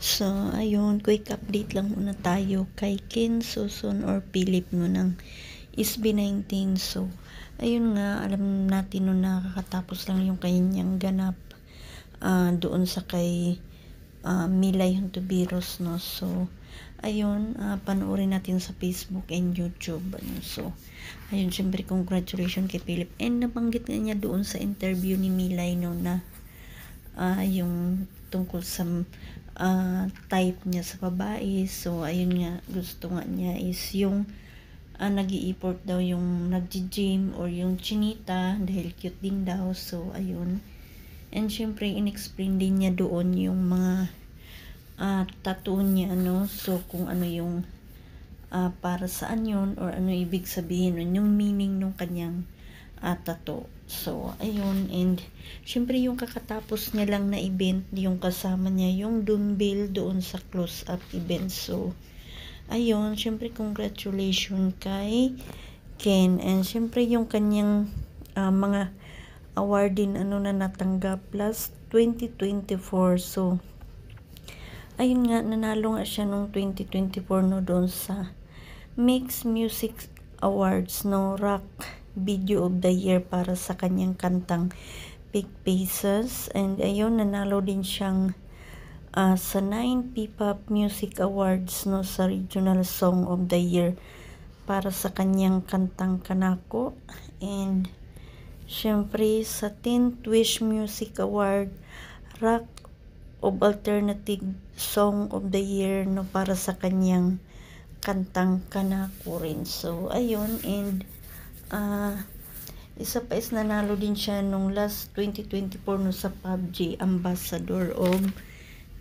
So, ayun, quick update lang muna tayo kay Ken Suson or Philip no ng SB19. So, ayun nga, alam natin no nakakatapos lang yung kanyang ganap doon sa kay Milay Hontiveros no. So, ayun, panoorin natin sa Facebook and YouTube ano. So, ayun, syempre congratulations kay Philip, and nabanggit nga niya doon sa interview ni Milay no na yung tungkol sa type niya sa babae. So ayun nga, gusto nga niya is yung nag-i-import daw yung nag-gym or yung chinita dahil cute din daw. So ayun, and syempre in-explain din niya doon yung mga tattoo niya ano. So kung ano yung para saan yun or ano ibig sabihin nun, yung meaning nung kanyang tattoo. So, ayun, and syempre yung kakatapos niya lang na event, yung kasama niya yung dumbbell doon sa close-up event. So, ayun, syempre congratulations kay Ken, and syempre yung kanyang mga award din ano na natanggap plus 2024. So, ayun nga, nanalo nga siya nung 2024 no doon sa Mix Music Awards no, Rock Video of the Year para sa kanyang kantang Big Faces. And ayun, nanalo din siyang sa 9 P-Pop Music Awards no sa Regional Song of the Year para sa kanyang kantang Kanako. And syempre sa 10th Wish Music Award Rock of Alternative Song of the Year no para sa kanyang kantang Kanako rin. So ayun, and isa pa is nanalo din siya nung last 2024 no sa PUBG Ambassador of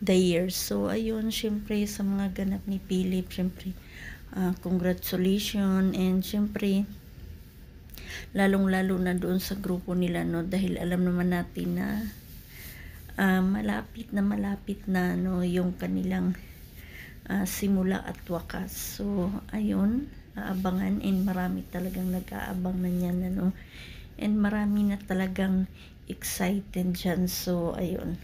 the Year. So ayun, syempre sa mga ganap ni Philip, syempre congratulations, and syempre lalong lalo na doon sa grupo nila no, dahil alam naman natin na malapit na no yung kanilang simula at wakas. So ayun, aabangan, and marami talagang nag-aabang na niyan ano, and marami na talagang excited dyan. So ayun,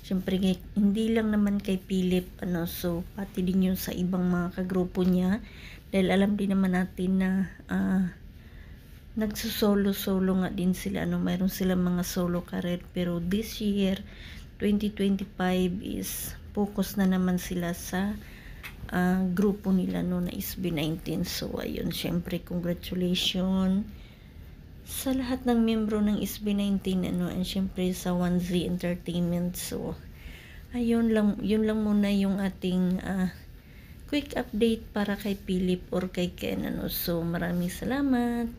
syempre hindi lang naman kay Philip ano, so pati din yung sa ibang mga kagrupo niya, dahil alam din naman natin na nagsusolo nga din sila ano, mayroon silang mga solo career, pero this year 2025 is focus na naman sila sa grupo nila no na SB19. So ayun, syempre congratulations sa lahat ng miyembro ng SB19 ano, and syempre sa 1Z Entertainment. So ayun lang, yun lang muna yung ating quick update para kay Philip or kay Ken ano. So maraming salamat.